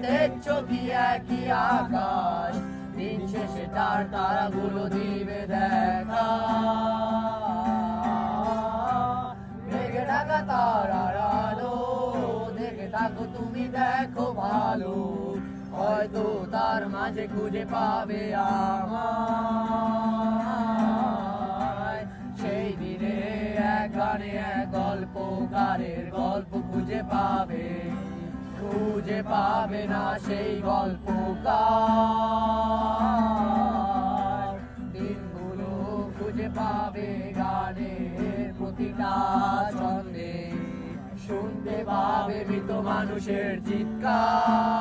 দেখছো কি একই আকাশ, দিন শেষে তার তারাগুলো দিবে দেখা। মেঘে ঢাকা তারার আলো দেখে থাকো তুমি, দেখো ভালো, হয়তো তার মাঝে খুঁজে পাবে আমায়। সেই দিনে এক গানে এক গল্পকারের গল্প খুঁজে পাবে না সেই গল্পকার। দিনগুলো খুঁজে পাবে গানের প্রতিটা ছন্দে, শুনতে পাবে মৃত মানুষের চিৎকার।